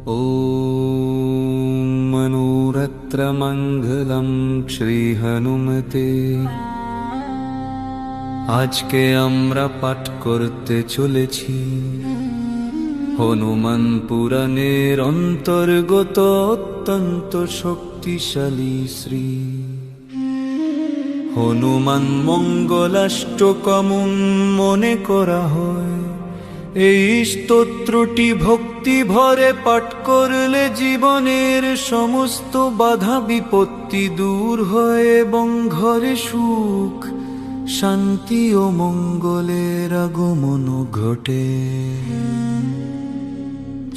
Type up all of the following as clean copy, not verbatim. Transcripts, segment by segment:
ॐ मनोरत्रमङ्गलं श्रीहनुमते। আজকে আমরা পাঠ করতে চলেছি হনুমান পুরাণের অন্তর্গত অত্যন্ত শক্তিশালী শ্রী হনুমান মঙ্গলাষ্টকম মনে করা হয়। এই স্তোত্রটি ভক্তি ভরে পাঠ করলে জীবনের সমস্ত বাধা বিপত্তি দূর হয় এবং ঘরে সুখ শান্তি ও মঙ্গলের আগমন ঘটে।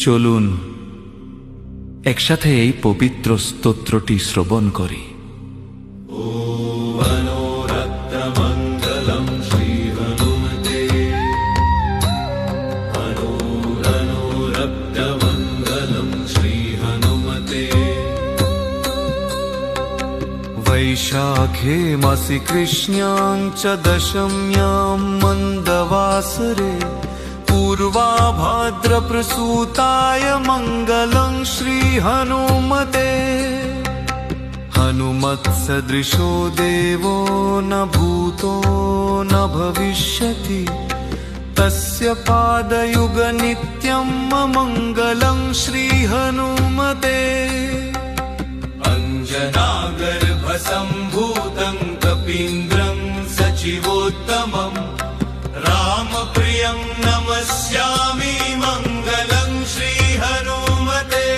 চলুন একসাথে এই পবিত্র স্তোত্রটি শ্রবণ করি। वैशाखे मासि कृष्ण्यां च दशम्यां मन्दवासरे पूर्वाभाद्रप्रसूताय मङ्गलं श्रीहनुमते। हनुमत्सदृशो देवो न भूतो न भविष्यति तस्य पादयुगनित्यं मङ्गलं श्रीहनुमते। अंजनागर्भसम्भूतं कपीन्द्रं सचिवोत्तमं रामप्रियं नमस्यामि मङ्गलं श्रीहनुमते।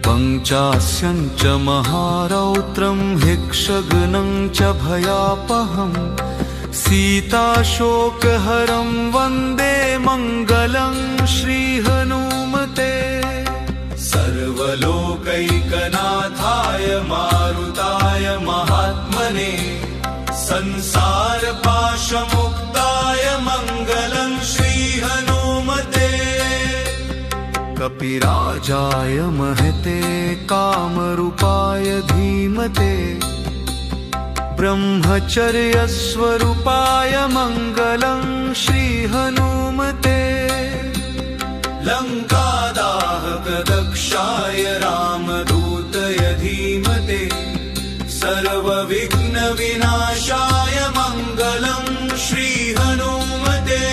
पञ्चास्यं च महारौत्रं हिक्षगनं च भयापहं सीताशोकहरं वन्दे मङ्गलं श्रीहनुमते। सर्वलोकैकनाथाय मारुताय महात्मने संसारपाशमुक्ताय मङ्गलं श्रीहनुमते। कपिराजाय महते कामरूपाय धीमते ब्रह्मचर्यस्वरूपाय मङ्गलं श्रीहनुमते। लङ्कादाहकदक्षाय रामदूतय धीमते सर्वविघ्नविनाशाय मङ्गलं श्रीहनुमते।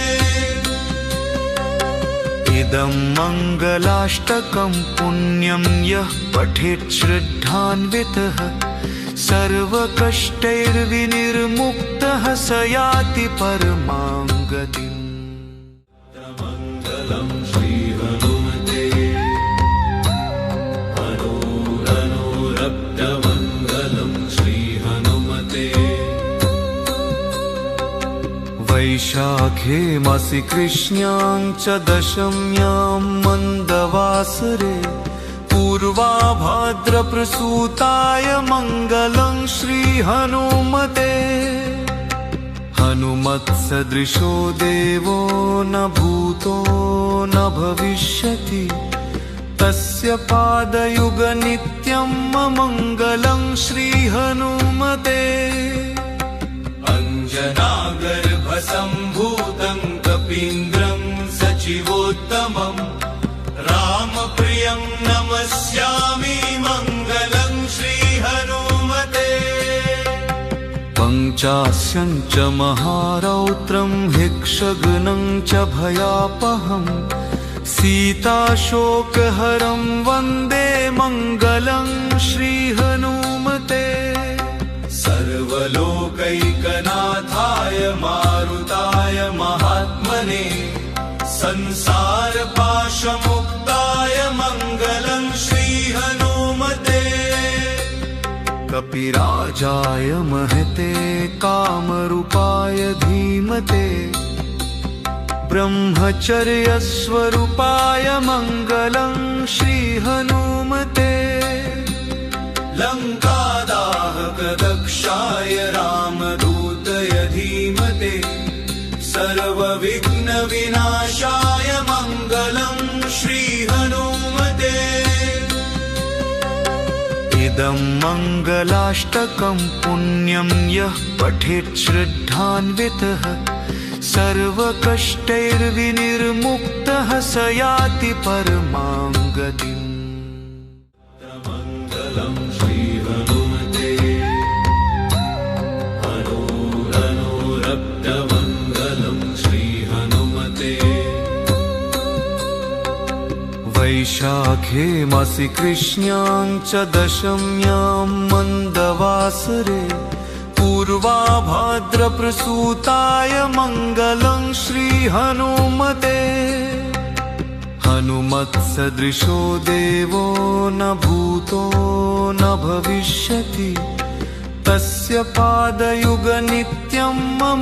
इदं मङ्गलाष्टकं पुण्यं यः पठेत् श्रद्धान्वितः सर्वकष्टैर्विनिर्मुक्तः स याति परमां गतिम्। वैशाखे मासि कृष्ण्यां च दशम्यां मन्दवासरे पूर्वाभाद्रप्रसूताय मङ्गलं श्रीहनुमते। हनुमत्सदृशो देवो न भूतो न भविष्यति तस्य पादयुगनित्यं मङ्गलं श्रीहनुमते। अंजनागर्भसम्भूतं कपीन्द्रं सचिवोत्तमं रामप्रियं नमस्यामि मङ्गलं श्रीहनुमते। पञ्चास्यं च महारौत्रं हिक्षगनं च भयापहं सीताशोकहरं वन्दे मङ्गलं श्रीहनुमते। सर्वलोकैकनाथाय मारुताय महात्मने संसारपाशमुक्ताय मङ्गलं श्रीहनुमते। कपिराजाय महते कामरूपाय धीमते ब्रह्मचर्यस्वरूपाय मङ्गलं श्रीहनुमते। लङ्कादाहकदक्षाय रामदूतय धीमते सर्वविघ्नविनाशाय मङ्गलं श्रीहनुमते। इदं मङ्गलाष्टकं पुण्यं यः पठेत् श्रद्धान्वितः सर्वकष्टैर्विनिर्मुक्तः स याति परमां गतिम्। मङ्गलं श्रीहनुमते हनूरनुरक्तमङ्गलं श्रीहनुमते। वैशाखे मासि कृष्ण्यां च दशम्यां मन्दवासरे पूर्वाभाद्रप्रसूताय मङ्गलं श्रीहनुमते। हनुमत्सदृशो देवो न भूतो न भविष्यति तस्य पादयुगनित्यं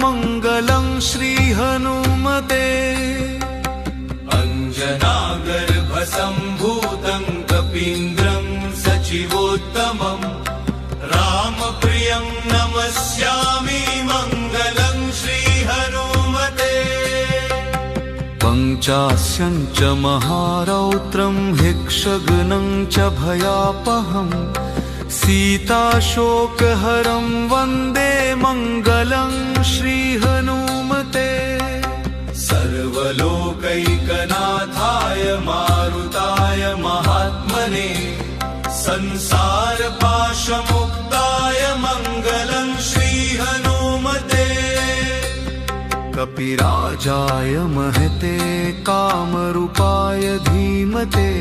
मङ्गलं श्रीहनुमते। अञ्जनागर्भसम्भूतं कपीन्द्रं सचिवोत्तमं रामप्रियं नमस्यामि मङ्गलं श्रीहनुमते। पञ्चास्यं च महारौद्रं हिक्षगनं च भयापहं सीताशोकहरं वन्दे मङ्गलं श्रीहनुमते। सर्वलोकैकनाथाय मारुताय महात्मने संसारपाशमुक्ताय मङ्गलं श्रीहनुमते। कपिराजाय महते कामरूपाय धीमते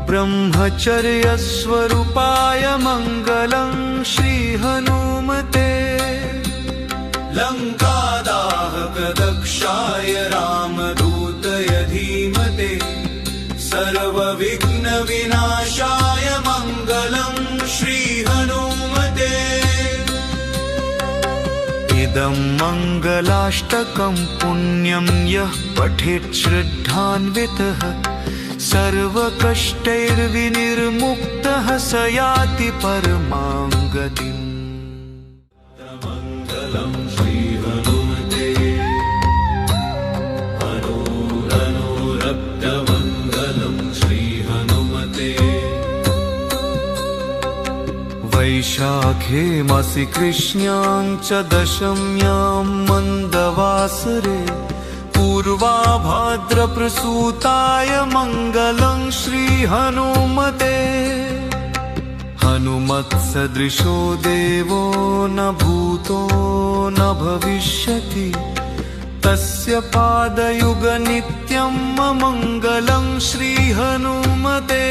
ब्रह्मचर्यस्वरूपाय मङ्गलं श्रीहनुमते। लङ्कादाहकदक्षाय रामदूतय धीमते सर्वविघ्नविनाशाय मङ्गलं श्रीहनुमते। इदं मङ्गलाष्टकं पुण्यं यः पठेत् श्रद्धान्वितः सर्वकष्टैर्विनिर्मुक्तः स याति परमां गतिम्। मङ्गलं श्रीहनुमते हनूरनुरक्तमङ्गलं श्रीहनुमते। वैशाखे मासि कृष्ण्यां च दशम्यां मन्दवासरे पूर्वाभाद्रप्रसूताय मङ्गलं श्रीहनुमते। हनुमत्सदृशो देवो न भूतो न भविष्यति तस्य पादयुगनित्यं मङ्गलं श्रीहनुमते।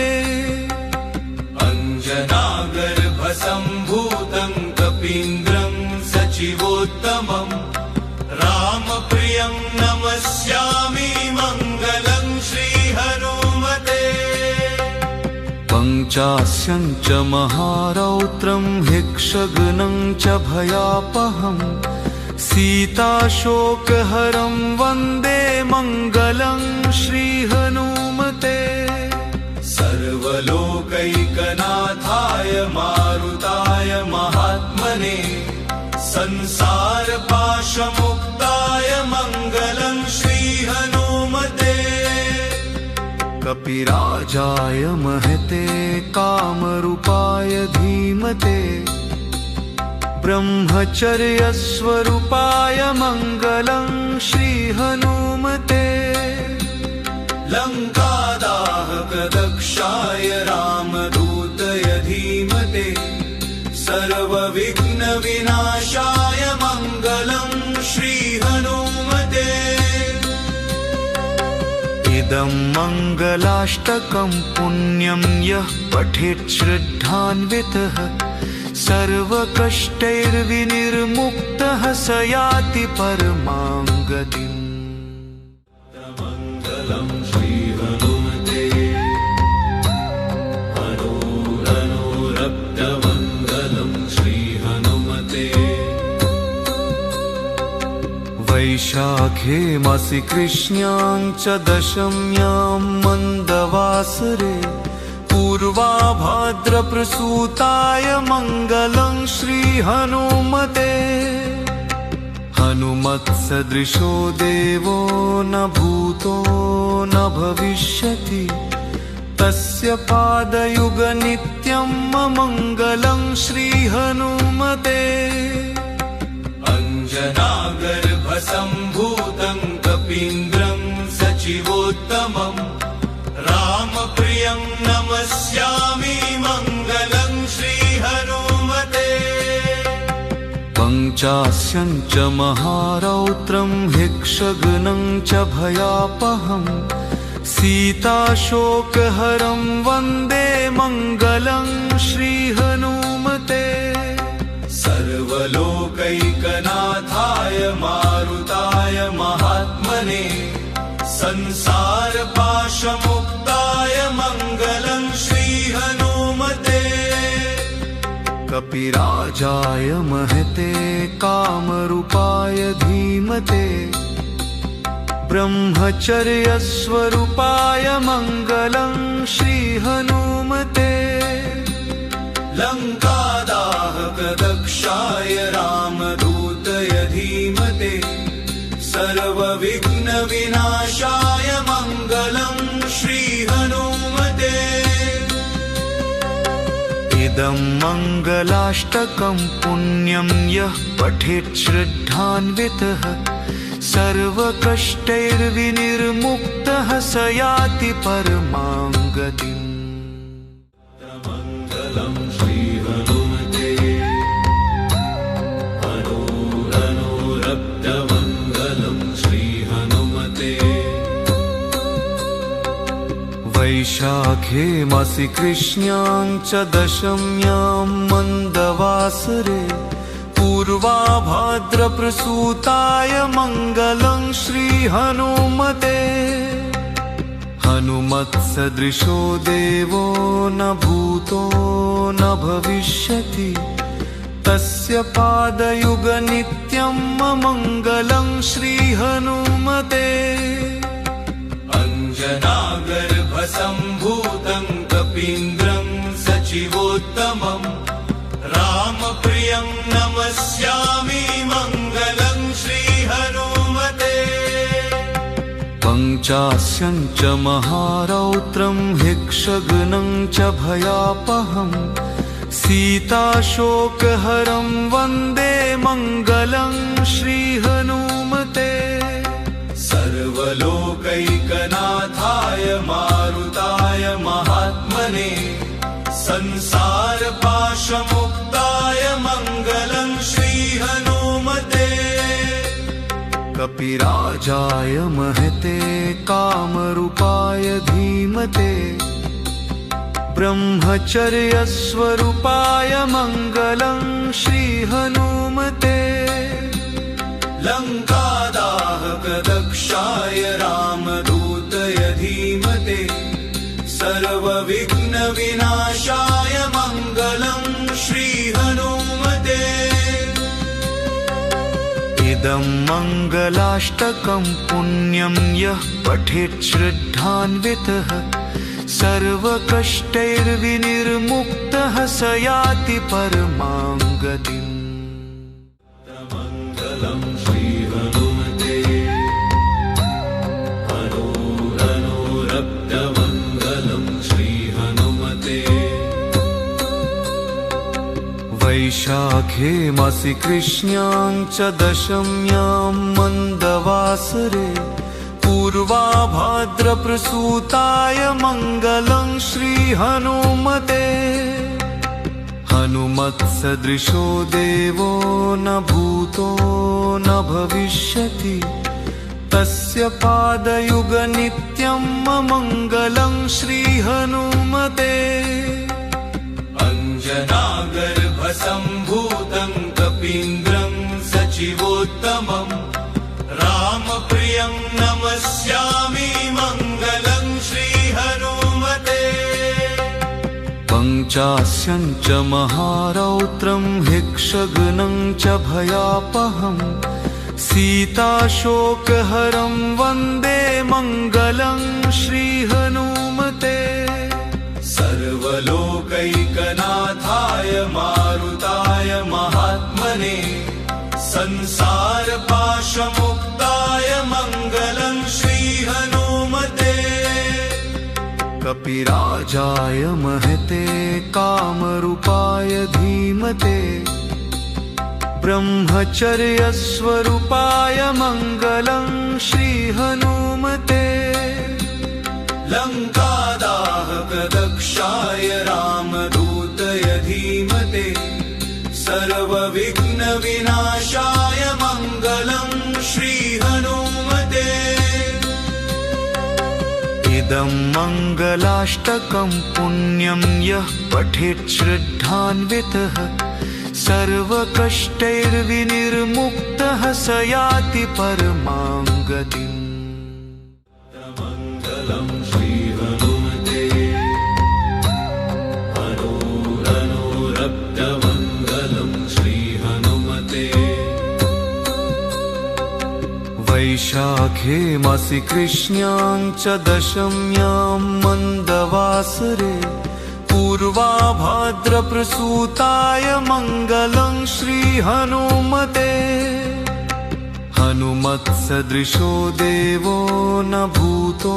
अञ्जनागर्भसम्भूतं कपीन्द्रं सचिवोत्तमं रामप्रियं नमस्यामि मङ्गलं श्रीहनुमते। पञ्चास्यं च महारौद्रं हिक्षगनं च भयापहं सीताशोकहरं वन्दे मङ्गलं श्रीहनुमते। सर्वलोकैकनाथाय मारुताय महात्मने संसारपाशमुक्ताय मङ्गलं श्रीहनुमते। कपिराजाय महते कामरूपाय धीमते ब्रह्मचर्यस्वरूपाय मङ्गलं श्रीहनुमते। लङ्कादाहकदक्षाय रामदूतय धीमते सर्वविघ्नविनाशाय मङ्गलं श्रीहनुमते। इदं मङ्गलाष्टकं पुण्यं यः पठेत् श्रद्धान्वितः सर्वकष्टैर्विनिर्मुक्तः स याति परमां गतिम्। मङ्गलं श्रीहनुमते हनूरनुरक्तमङ्गलं श्रीहनुमते। वैशाखे मासि कृष्ण्यां च दशम्यां मन्दवासरे पूर्वाभाद्रप्रसूताय मङ्गलं श्रीहनुमते। हनुमत्सदृशो देवो न भूतो न भविष्यति तस्य पादयुगनित्यं मङ्गलं श्रीहनुमते। अञ्जनागर्भसम्भूतं कपीन्द्रं सचिवोत्तमम् रामप्रियं नमस्यामि मङ्गलं श्रीहनुमते पञ्चास्यं च महारौद्रं हिक्षगनं च भयापहम् सीताशोकहरं वन्दे मङ्गलं श्रीहनुमते सर्वलोकैकनाथाय मारुताय महात्मने संसारपाशमुक्ताय मङ्गलं श्रीहनुमते कपिराजाय महते कामरूपाय धीमते ब्रह्मचर्यस्वरूपाय मङ्गलं श्रीहनुमते लङ्कादाहकदक्षाय रामदूतय धीमते सर्वविघ्नविनाशाय मङ्गलं श्रीहनुमते इदं मङ्गलाष्टकं पुण्यं यः पठेत् श्रद्धान्वितः सर्वकष्टैर्विनिर्मुक्तः स याति परमां गतिम् मङ्गलं श्रीहनुमते अनूरक्तमङ्गलं श्रीहनुमते वैशाखे मासि कृष्ण्यां च दशम्यां मन्दवासरे पूर्वाभाद्रप्रसूताय मङ्गलं श्रीहनुमते हनुमत्सदृशो देवो न भूतो न भविष्यति तस्य पादयुगनित्यं मङ्गलं श्रीहनुमते अञ्जनागर्भसम्भूतं कपीन्द्रं सचिवोत्तमम् रामप्रियं नमस्यामि मङ्गलं श्रीहनुमते पञ्चास्यं च महारौद्रं हिक्षगनं च भयापहम् सीताशोकहरं वन्दे मङ्गलं श्रीहनुमते सर्वलोकैकनाथाय मारुताय महात्मने संसारपाशमुक्ताय मङ्गलं श्रीहनुमते कपिराजाय महते कामरूपाय धीमते ब्रह्मचर्यस्वरूपाय मङ्गलं श्रीहनुमते लङ्कादाहकदक्षाय रामदूतय धीमते सर्वविघ्नविनाशाय मङ्गलं श्रीहनुमते इदं मङ्गलाष्टकं पुण्यं यः पठेत् श्रद्धान्वितः सर्वकष्टैर्विनिर्मुक्तः स याति परमां गतिम् मङ्गलं श्रीहनुमते अनूरक्तमङ्गलं श्रीहनुमते वैशाखे मासि कृष्ण्यां च दशम्यां मन्दवासरे पूर्वाभाद्रप्रसूताय मङ्गलं श्रीहनुमते हनुमत्सदृशो देवो न भूतो न भविष्यति तस्य पादयुगनित्यं मङ्गलं श्रीहनुमते अञ्जनागर्भसम्भूतं कपीन्द्रं सचिवोत्तमम् रामप्रियं नमस्यामि मङ्गलं श्रीहनुमते पञ्चास्यं च महारौद्रं हिक्षगनं च भयापहम् सीताशोकहरं वन्दे मङ्गलं श्रीहनुमते सर्वलोकैकनाथाय मारुताय महात्मने संसारपाशमुक्ताय मङ्गलं श्रीहनुमते कपिराजाय महते कामरूपाय धीमते ब्रह्मचर्यस्वरूपाय मङ्गलं श्रीहनुमते लङ्कादाहकदक्षाय रामदूतय धीमते सर्वविघ्नविनाशाय मङ्गलं श्रीहनुमते इदं मङ्गलाष्टकं पुण्यं यः पठेत् श्रद्धान्वितः सर्वकष्टैर्विनिर्मुक्तः स याति परमां गतिम् मङ्गलं श्रीहनुमते अनुरक्तमङ्गलं श्रीहनुमते वैशाखे मासि कृष्ण्यां च दशम्यां मन्दवासरे पूर्वाभाद्रप्रसूताय मङ्गलं श्रीहनुमते हनुमत्सदृशो देवो न भूतो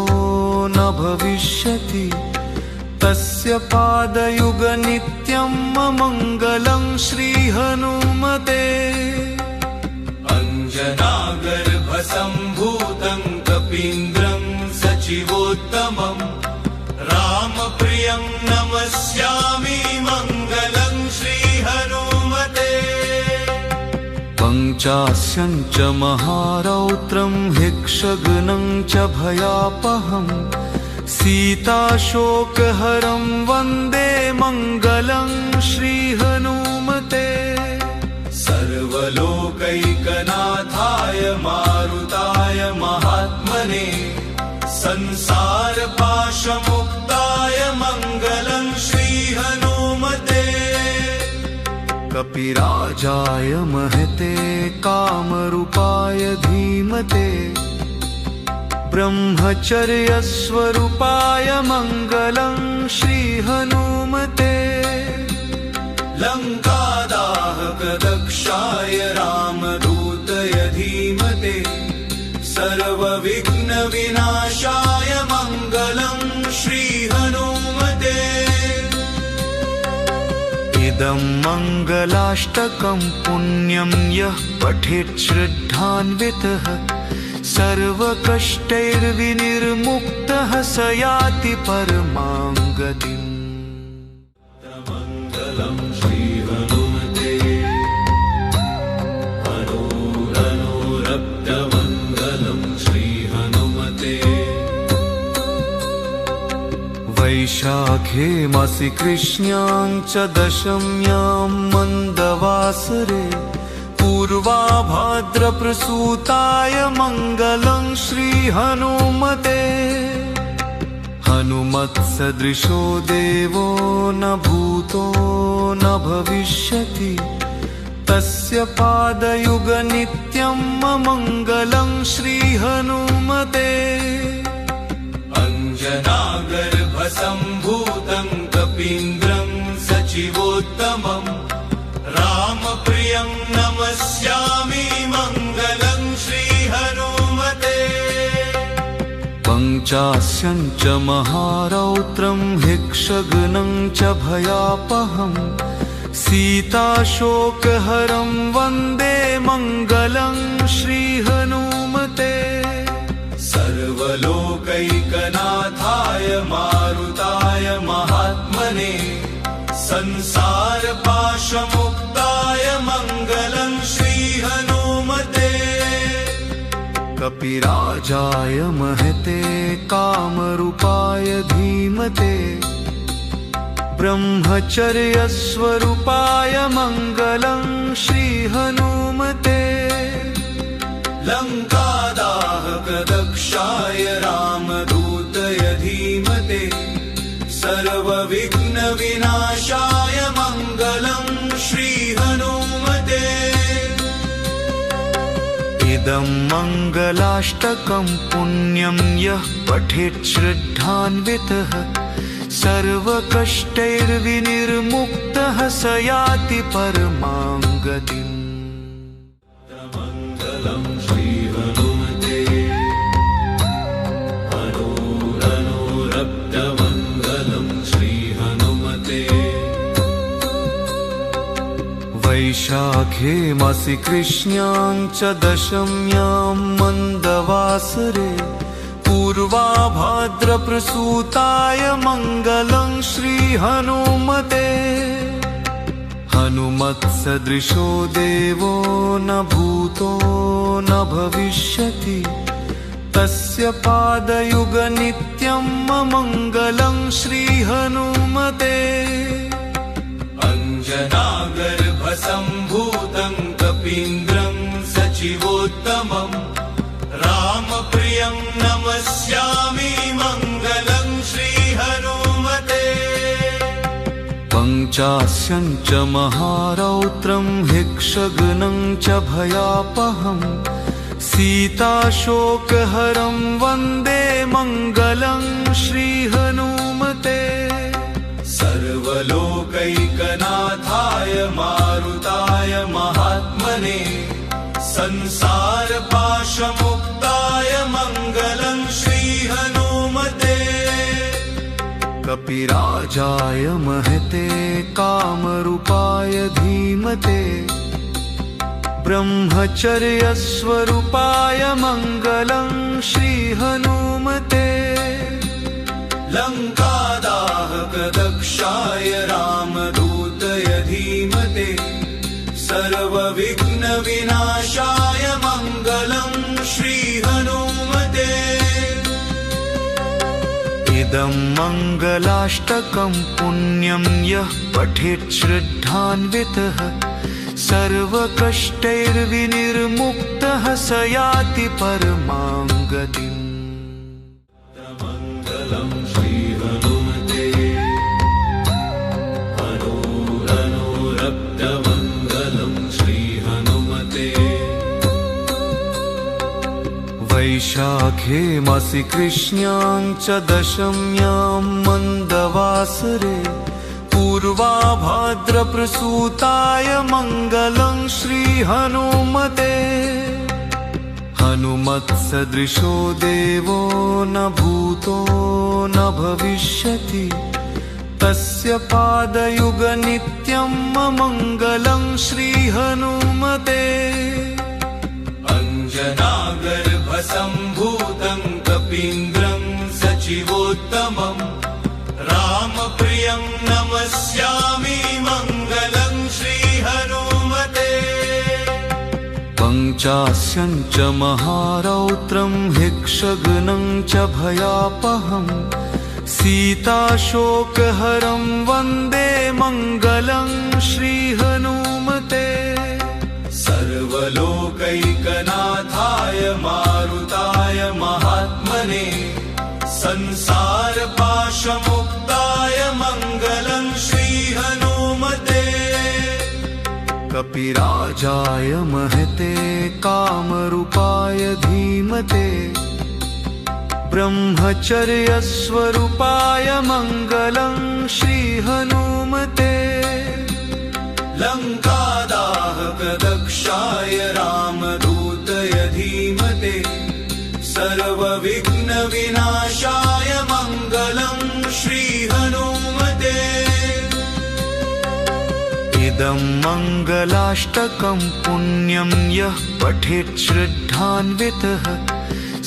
न भविष्यति तस्य पादयुगनित्यं मङ्गलं श्रीहनुमते अञ्जनागर्भसम्भूतं कपीन्द्रं सचिवोत्तमम् रामप्रियं नमस्यामि मङ्गलं श्रीहनुमते पञ्चास्यं च महारौद्रं हिक्षगनं च भयापहं सीताशोकहरं वन्दे मङ्गलं श्रीहनुमते सर्वलोकैकनाथाय मारुताय महात्मने संसारपाशमुक्ताय मङ्गलं श्रीहनुमते कपिराजाय महते कामरूपाय धीमते ब्रह्मचर्यस्वरूपाय मङ्गलं श्रीहनुमते लङ्कादाहकदक्षाय रामदूतय धीमते सर्वविघ्नविनाशाय मङ्गलं श्रीहनुमते इदं मङ्गलाष्टकं पुण्यं यः पठेत् श्रद्धान्वितः सर्वकष्टैर्विनिर्मुक्तः स याति परमां गतिम् मङ्गलं श्रीहनुमते अनुरक्तमङ्गलं श्रीहनुमते वैशाखे मासि कृष्ण्यां च दशम्यां मन्दवासरे पूर्वाभाद्रप्रसूताय मङ्गलं श्रीहनुमते हनुमत्सदृशो देवो न भूतो न भविष्यति तस्य पादयुगनित्यं मङ्गलं श्रीहनुमते अञ्जनागर्भसम्भूतं कपीन्द्रं सचिवोत्तमम् रामप्रियं नमस्यामि मङ्गलं श्रीहनुमते पञ्चास्यं च महारौद्रं हिक्षगनं च भयापहं सीताशोकहरं वन्दे मङ्गलं श्रीहनुमते सर्वलोकैकनाथाय मारुताय महात्मने संसारपाशमुक्ताय मङ्गलं श्रीहनुमते कपिराजाय महते कामरूपाय धीमते ब्रह्मचर्यस्वरूपाय मङ्गलं श्रीहनुमते लङ्कादाहकदक्षाय रामदूतय धीमते सर्वविघ्नविनाशाय मङ्गलं श्रीहनुमते इदं मङ्गलाष्टकं पुण्यं यः पठेत् श्रद्धान्वितः सर्वकष्टैर्विनिर्मुक्तः स याति परमां गतिम् मङ्गलं श्रीहनुमते अनुरक्तमङ्गलं श्रीहनुमते वैशाखे वैशाखे मासि कृष्ण्यां च दशम्यां मन्दवासरे पूर्वाभाद्रप्रसूताय मङ्गलं श्रीहनुमते। हनुमत्सदृशो देवो न भूतो न भविष्यति, तस्य पादयुगनित्यं मङ्गलं श्रीहनुमते। अञ्जनागर्भसम्भूतं कपीन्द्रं सचिवोत्तमं रामप्रियं नमस्यामि मङ्गलं श्रीहनुमते। पञ्चास्यं च महारौत्रं हिक्षगनं च भयापहं सीताशोकहरं वन्दे मङ्गलं श्रीहनुमते। सर्वलोकैकनाथाय मारुताय महात्मने संसारपाशमुक्ताय मङ्गलं श्रीहनुमते। कपिराजाय महते कामरूपाय धीमते, ब्रह्मचर्यस्वरूपाय मङ्गलं श्रीहनुमते। लङ्कादाहकदक्षाय रामदूतय धीमते, सर्वविघ्नविनाशाय मङ्गलं श्रीहनुमते। इदं मङ्गलाष्टकं पुण्यं यः पठेत् श्रद्धान्वितः सर्वकष्टैर्विनिर्मुक्तः स याति परमां गतिम्। मङ्गलं श्रीहनुमते, अनुरक्तमङ्गलं श्रीहनुमते। वैशाखे मासि कृष्ण्यां च दशम्यां मन्दवासरे पूर्वाभाद्रप्रसूताय मङ्गलं श्रीहनुमते। हनुमत्सदृशो देवो न भूतो न भविष्यति, तस्य पादयुगनित्यं मङ्गलं श्रीहनुमते। अञ्जनागर्भसम्भूतं कपीन्द्रं सचिवोत्तमं रामप्रियं नमस्यामि मङ्गलं श्रीहनुमते। पञ्चास्यं च महारौत्रं हिक्षगनं च भयापहं सीताशोकहरं वन्दे मङ्गलं श्रीहनुमते। सर्वलोकैकनाथाय मारुताय महात्मने संसारपाशमुक्ताय मङ्गलं श्रीहनुमते। कपिराजाय महते कामरूपाय धीमते, ब्रह्मचर्यस्वरूपाय मङ्गलं श्रीहनुमते। लङ्कादाहकदक्षाय रामदूतय धीमते, सर्वविघ्नविनाशाय मङ्गलं श्रीहनुमते। इदं मङ्गलाष्टकं पुण्यं यः पठेत् श्रद्धान्वितः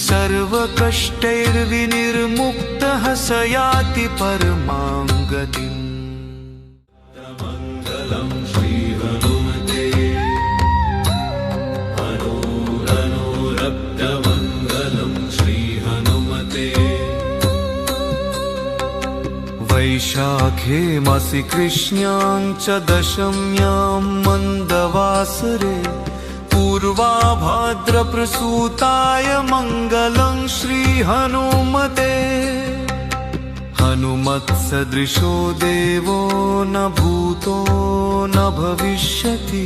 सर्वकष्टैर्विनिर्मुक्तः स याति परमां गतिम्। मङ्गलं श्रीहनुमते, अनुरक्तमङ्गलं श्रीहनुमते। वैशाखे मासि कृष्ण्यां च दशम्यां मन्दवासरे पूर्वाभाद्रप्रसूताय मङ्गलं श्रीहनुमते। हनुमत्सदृशो देवो न भूतो न भविष्यति,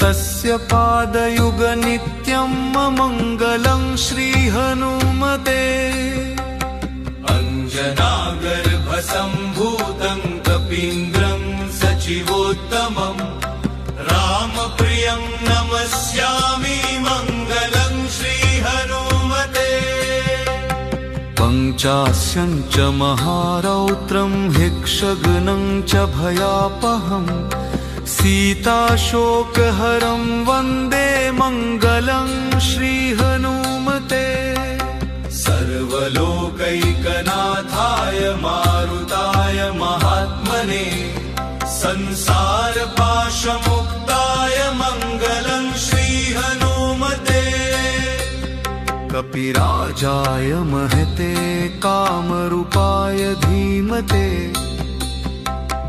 तस्य पादयुगनित्यं मङ्गलं श्रीहनुमते। अञ्जनागर्भसम्भूतं कपीन्द्रं सचिवोत्तमं रामप्रियं नमस्यामि मङ्गलं श्रीहनुमते। पञ्चास्यं च महारौत्रं हिक्षगनं च भयापहं सीताशोकहरं वन्दे मङ्गलं श्रीहनुमते सर्वलोकैकनाथाय मारुताय महात्मने संसारपाशमुक्ताय मङ्गलं श्रीहनुमते कपिराजाय महते कामरूपाय धीमते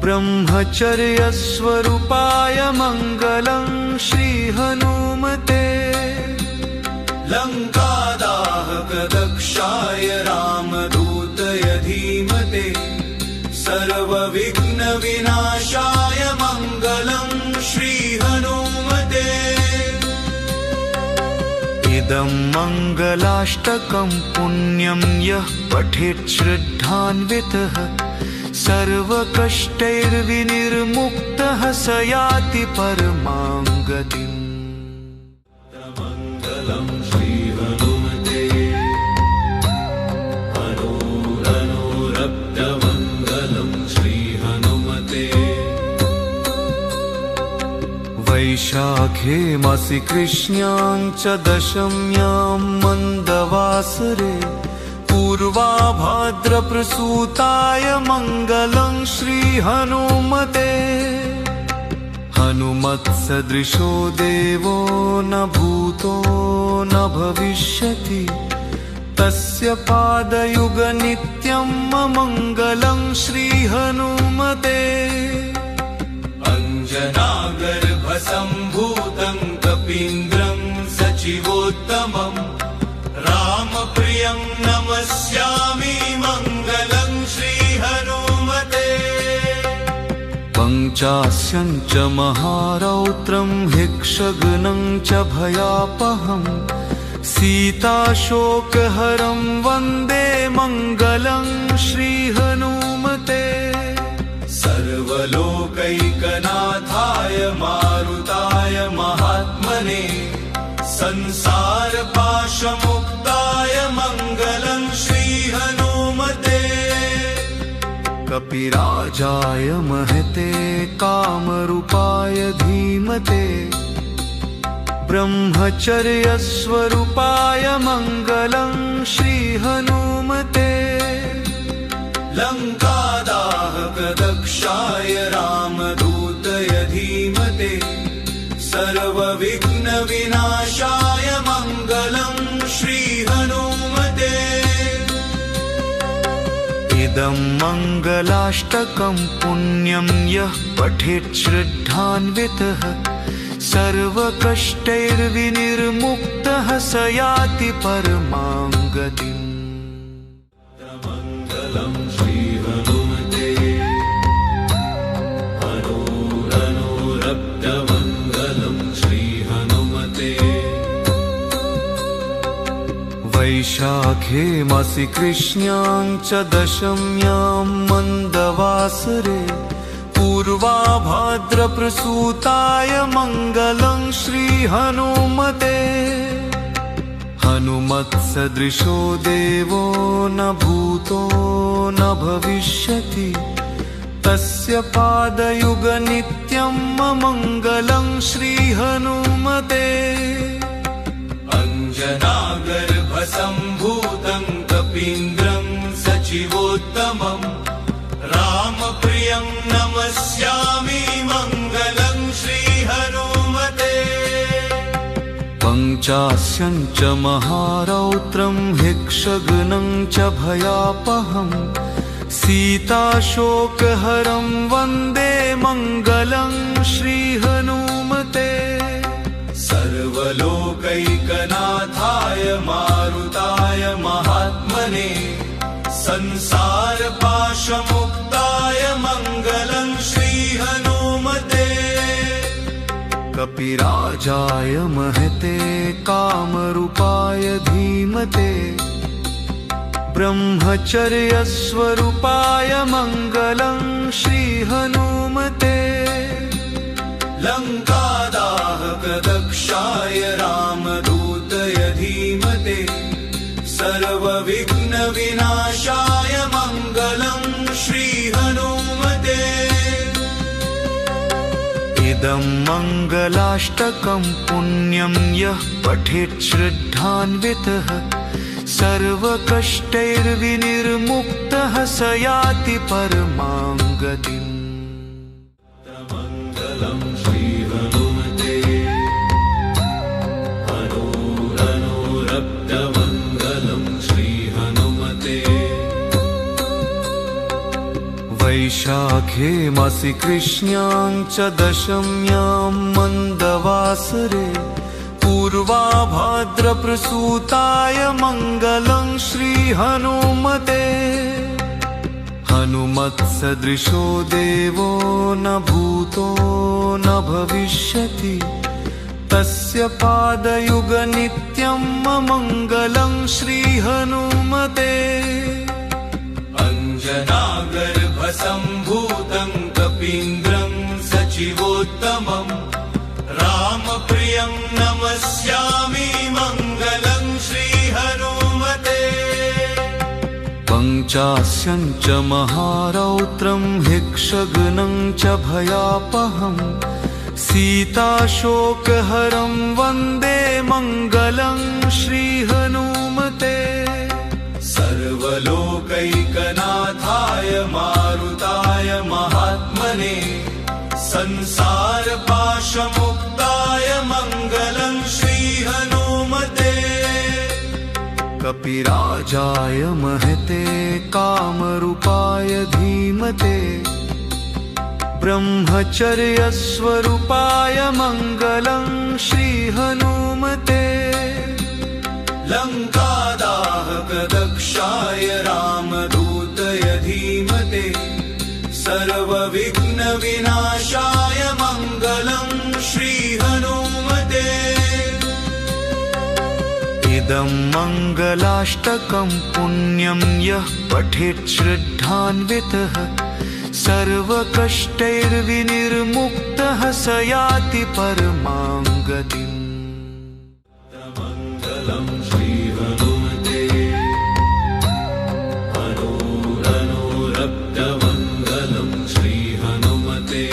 ब्रह्मचर्यस्वरूपाय मङ्गलं श्रीहनुमते लङ्कादाहकदक्षाय रामदूतय धीमते सर्वविघ्नविनाशाय मङ्गलं श्रीहनुमते इदं मङ्गलाष्टकं पुण्यं यः पठेत् श्रद्धान्वितः सर्वकष्टैर्विनिर्मुक्तः स याति परमां गतिम् मङ्गलं श्रीहनुमते अनोरक्तमङ्गलं श्रीहनुमते वैशाखे मासि कृष्ण्यां च दशम्यां मन्दवासरे पूर्वाभाद्रप्रसूताय मङ्गलं श्रीहनुमते हनुमत्सदृशो देवो न भूतो न भविष्यति तस्य पादयुगनित्यं मङ्गलं श्रीहनुमते अञ्जनागर्भसम्भूतं कपीन्द्रं सचिवोत्तमं रामप्रियं नमस्यामि मङ्गलं श्रीहनुमते पञ्चास्यं च महारौद्रं हिक्षगनं च भयापहं सीताशोकहरं वन्दे मङ्गलं श्रीहनुमते सर्वलोकैकनाथाय मारुताय महात्मने संसारपाशमुक्ताय मङ्गलं श्रीहनुमते कपिराजाय महते कामरूपाय धीमते ब्रह्मचर्यस्वरूपाय मङ्गलं श्रीहनुमते लङ्कादाहकदक्षाय रामदूतय धीमते सर्वविघ्नविनाशाय मङ्गलं श्रीहनुमते इदं मङ्गलाष्टकं पुण्यं यः पठेत् श्रद्धान्वितः सर्वकष्टैर्विनिर्मुक्तः स याति परमां गतिम् मङ्गलं श्रीहनुमते अनोरक्तमङ्गलं श्रीहनुमते वैशाखे मासि कृष्ण्यां च दशम्यां मन्दवासरे पूर्वाभाद्रप्रसूताय मङ्गलं श्रीहनुमते हनुमत्सदृशो देवो न भूतो न भविष्यति तस्य पादयुगनित्यं मङ्गलं श्रीहनुमते अञ्जनागर्भसम्भूतं कपीन्द्रं सचिवोत्तमं रामप्रियं नमस्यामि मङ्गलं श्रीहनुमते पञ्चास्यं च महारौद्रं हिक्षगनं च भयापहं सीताशोकहरं वन्दे मङ्गलं श्रीहनुमते सर्वलोकैकनाथाय मारुताय महात्मने संसारपाशमुक्ताय मङ्गलं श्रीहनुमते कपिराजाय महते कामरूपाय धीमते ब्रह्मचर्यस्वरूपाय मङ्गलं श्रीहनुमते लङ्कादाहकदक्षाय रामदूतय धीमते सर्वविघ्नविनाशाय मङ्गलं श्रीहनुमते इदं मङ्गलाष्टकं पुण्यं यः पठेत् श्रद्धान्वितः सर्वकष्टैर्विनिर्मुक्तः स याति परमां गतिम्। मङ्गलं श्रीहनुमते हनूरनुरक्तमङ्गलं श्रीहनुमते। वैशाखे मासि कृष्ण्यां च दशम्यां मन्दवासरे पूर्वाभाद्रप्रसूताय मङ्गलं श्रीहनुमते। हनुमत्सदृशो देवो न भूतो न भविष्यति तस्य पादयुगनित्यं मङ्गलं श्रीहनुमते। अञ्जनागर्भसम्भूतं कपीन्द्रं सचिवोत्तमं रामप्रियं नमस्यामि मङ्गलं श्रीहनुमते। पञ्चास्यं च महारौत्रं हिक्षगनं च भयापहं सीताशोकहरं वन्दे मङ्गलं श्रीहनुमते। सर्वलोकैकनाथाय मारुताय महात्मने संसारपाशमुक्ताय मङ्गलं श्रीहनुमते। कपिराजाय महते कामरूपाय धीमते ब्रह्मचर्यस्वरूपाय मङ्गलं श्रीहनुमते। लङ्कादाहकदक्षाय रामदूतय धीमते सर्वविघ्नविनाशाय मङ्गलं श्रीहनुमते। इदं मङ्गलाष्टकं पुण्यं यः पठेत् श्रद्धान्वितः सर्वकष्टैर्विनिर्मुक्तः स याति परमां गतिम्। मङ्गलं श्रीहनुमते हनूरनुरक्तमङ्गलं श्रीहनुमते।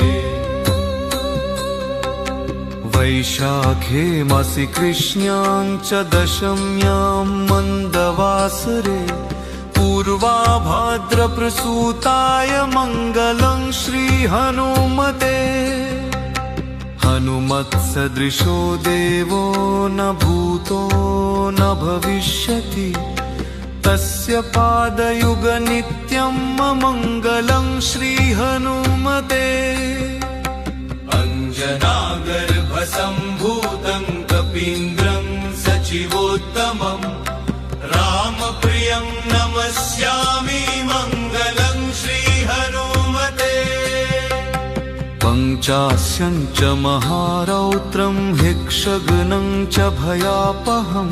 वैशाखे मासि कृष्ण्यां च दशम्यां मन्दवासरे पूर्वाभाद्रप्रसूताय मङ्गलं श्रीहनुमते। हनुमत्सदृशो देवो न भूतो न भविष्यति तस्य पादयुगनित्यं मङ्गलं श्रीहनुमते। अञ्जनागर्भसम्भूतं कपीन्द्रं सचिवोत्तमं रामप्रियं नमस्यामि मङ्गलं श्रीहनुमते। पञ्चास्यं च महारौत्रं हिक्षगनं च भयापहं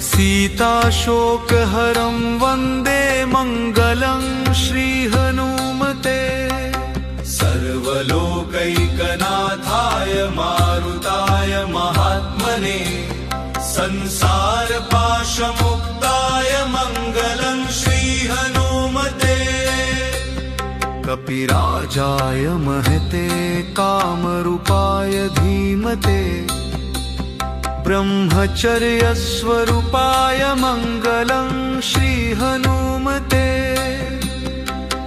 सीताशोकहरं वन्दे मङ्गलं श्रीहनुमते। सर्वलोकैकनाथाय मारुताय महात्मने संसारपाशमुक्ताय मङ्गलं श्रीहनुमते। कपिराजाय महते कामरूपाय धीमते ब्रह्मचर्यस्वरूपाय मङ्गलं श्रीहनुमते।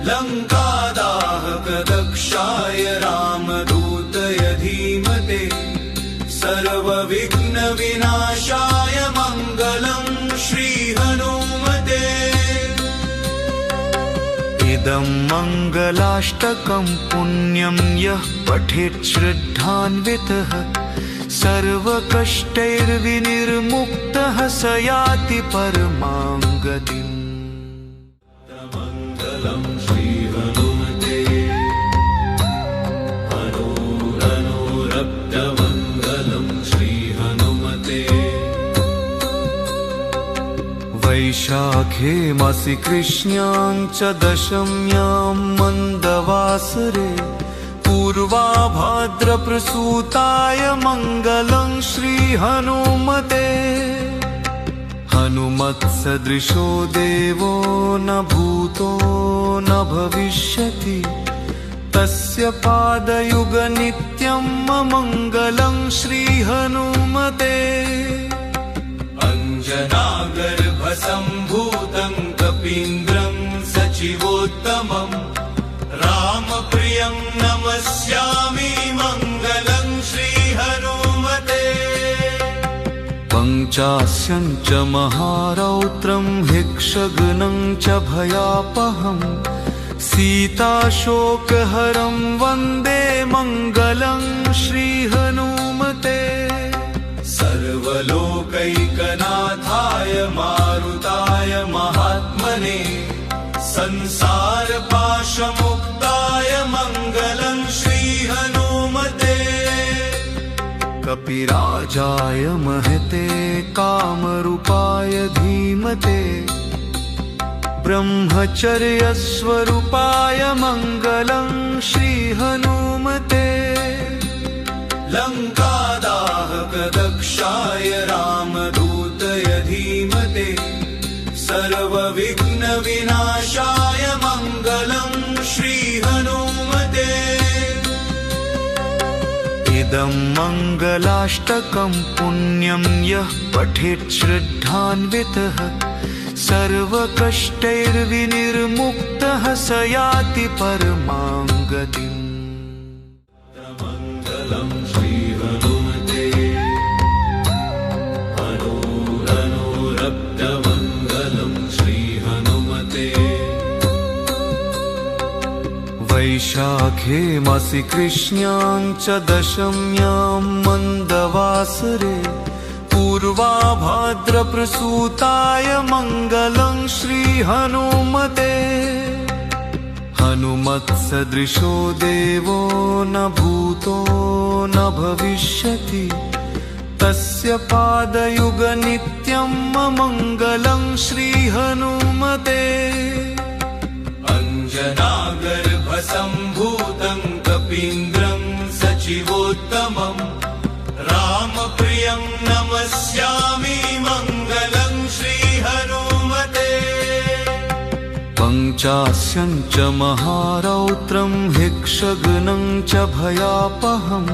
लङ्कादाहकदक्षाय रामदूतय धीमते सर्वविघ्नविनाशाय मङ्गलं श्रीहनुमते। इदं मङ्गलाष्टकं पुण्यं यः पठेत् श्रद्धान्वितः सर्वकष्टैर्विनिर्मुक्तः स याति परमां गतिम्। मङ्गलं श्रीहनुमते हनूरनुरक्तमङ्गलं श्रीहनुमते। वैशाखे मासि कृष्ण्यां च दशम्यां मन्दवासरे पूर्वाभाद्रप्रसूताय मङ्गलं श्रीहनुमते। हनुमत्सदृशो देवो न भूतो न भविष्यति तस्य पादयुगनित्यं मङ्गलं श्रीहनुमते अञ्जनागर्भसम्भूतं कपीन्द्रं सचिवोत्तमम् रामप्रियं नमस्यामि मङ्गलं श्रीहनुमते पञ्चास्यं च महारौद्रं हिक्षगनं च भयापहम् सीताशोकहरं वन्दे मङ्गलं श्रीहनुमते सर्वलोकैकनाथाय मारुताय महात्मने संसारपाशमुक्ताय मङ्गलं श्रीहनुमते कपिराजाय महते कामरूपाय धीमते ब्रह्मचर्यस्वरूपाय मङ्गलं श्रीहनुमते लङ्कादाहकदक्षाय रामदूतय धीमते सर्वविघ्नविनाशाय मङ्गलं श्रीहनुमते इदं मङ्गलाष्टकं पुण्यं यः पठेत् श्रद्धान्वितः सर्वकष्टैर्विनिर्मुक्तः स याति परमां गतिम् मङ्गलं श्रीहनुमते अनुरक्तमङ्गलं श्रीहनुमते वैशाखे मासि कृष्ण्यां च दशम्यां मन्दवासरे पूर्वाभाद्रप्रसूताय मङ्गलं श्रीहनुमते हनुमत्सदृशो देवो न भूतो न भविष्यति तस्य पादयुगनित्यं मङ्गलं श्रीहनुमते अञ्जनागर्भसम्भूतं कपीन्द्रं सचिवोत्तमम् रामप्रियं नमस्यामि मङ्गलं श्रीहनुमते पञ्चास्यं च महारौद्रं हिक्षगनं च भयापहम्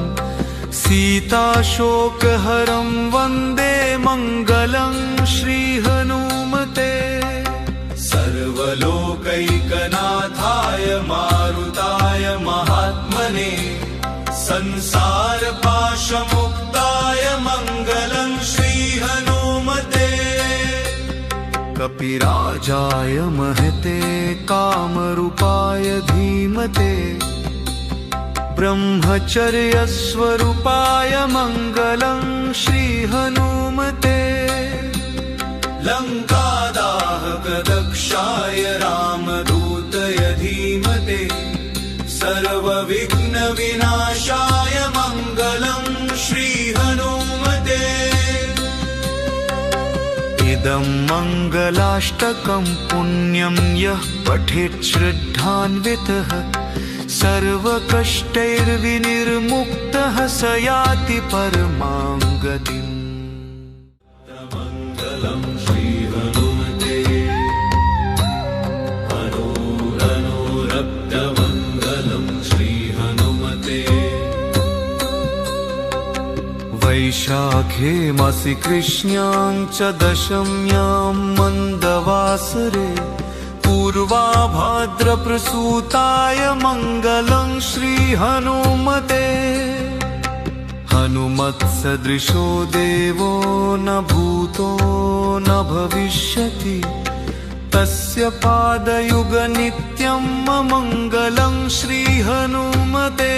सीताशोकहरं वन्दे मङ्गलं श्रीहनुमते सर्वलोकैकनाथाय मारुताय महात्मने संसारपाशमुक्ताय मङ्गलं श्रीहनुमते कपिराजाय महते कामरूपाय धीमते ब्रह्मचर्यस्वरूपाय मङ्गलं श्रीहनुमते लङ्कादाहकदक्षाय रामदूतय धीमते सर्वविघ्नविनाशाय मङ्गलं श्रीहनुमते इदं मङ्गलाष्टकं पुण्यं यः पठेत् श्रद्धान्वितः सर्वकष्टैर्विनिर्मुक्तः स याति परमां गतिम् मङ्गलं श्रीहनुमते अनुरक्तमङ्गलं श्रीहनुमते वैशाखे मासि कृष्ण्यां च दशम्यां मन्दवासरे पूर्वाभाद्रप्रसूताय मङ्गलं श्रीहनुमते हनुमत्सदृशो देवो न भूतो न भविष्यति तस्य पादयुगनित्यं मङ्गलं श्रीहनुमते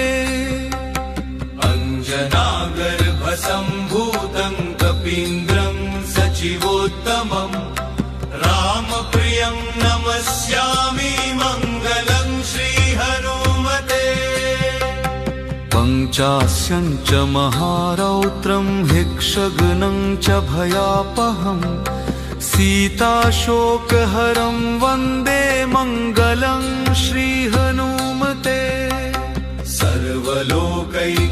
अञ्जनागर्भसम्भूतं कपीन्द्रं सचिवोत्तमम् रामप्रियं नमस्यामि मङ्गलं श्रीहनुमते पञ्चास्यं च महारौद्रं हिक्षगनं च भयापहम् सीताशोकहरं वन्दे मङ्गलं श्रीहनुमते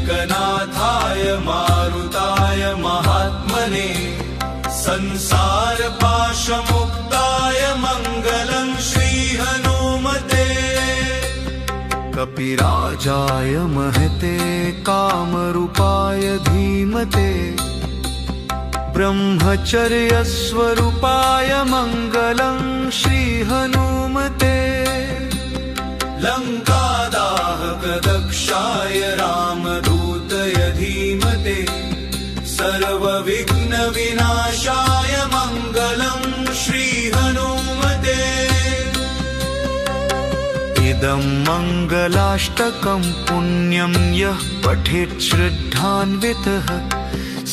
सर्वलोकैकनाथाय मारुताय महात्मने संसारपाशमुक्ताय मङ्गलं श्रीहनुमते कपिराजाय महते कामरूपाय धीमते ब्रह्मचर्यस्वरूपाय मङ्गलं श्रीहनुमते लङ्कादाहकदक्षाय रामदूतय धीमते सर्वविघ्नविनाशाय मङ्गलं श्रीहनुमते इदं मङ्गलाष्टकं पुण्यं यः पठेत् श्रद्धान्वितः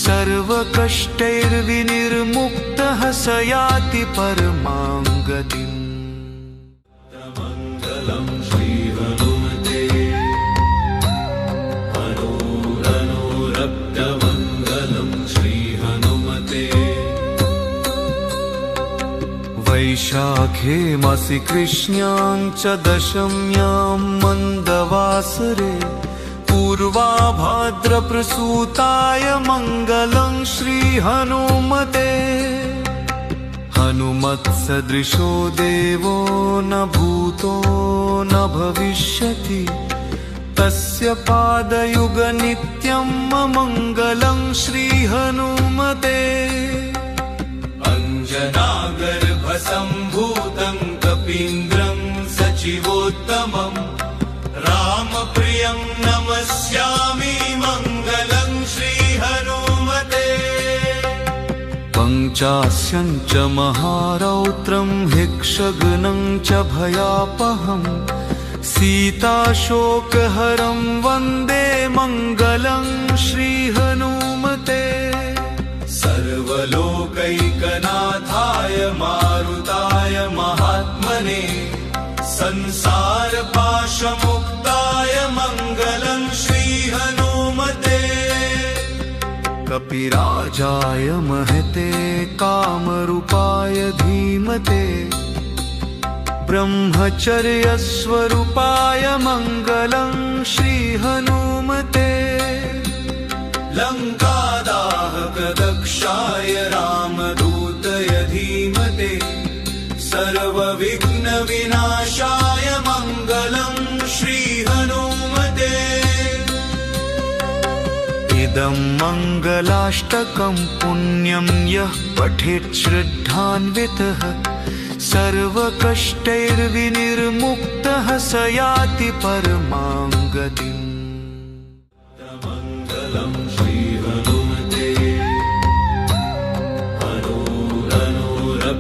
सर्वकष्टैर्विनिर्मुक्तः स याति परमां गतिम् मङ्गलं श्रीहनुमते हनूरनुरक्तमङ्गलं श्रीहनुमते वैशाखे मासि कृष्ण्यां च दशम्यां मन्दवासरे पूर्वाभाद्रप्रसूताय मङ्गलं श्रीहनुमते हनुमत्सदृशो देवो न भूतो न भविष्यति तस्य पादयुगनित्यं मङ्गलं श्रीहनुमते अञ्जनागर्भसम्भूतं कपीन्द्रं सचिवोत्तमं रामप्रियं नमस्यामि मङ्गलं श्रीहनुमते पञ्चास्यं च महारौद्रं हिक्षगनं च भयापहं सीताशोकहरं वन्दे मङ्गलं श्रीहनुमते सर्वलोकैकनाथाय मारुताय महात्मने संसारपाशमुक्ताय मङ्गलं श्रीहनुमते कपिराजाय महते कामरूपाय धीमते ब्रह्मचर्यस्वरूपाय मङ्गलं श्रीहनुमते लङ्कादाहकदक्षाय रामदूतय धीमते सर्वविघ्नविनाशाय मङ्गलं श्रीहनुमते इदं मङ्गलाष्टकं पुण्यं यः पठेत् श्रद्धान्वितः सर्वकष्टैर्विनिर्मुक्तः स याति परमां गतिम् मङ्गलं श्रीहनुमते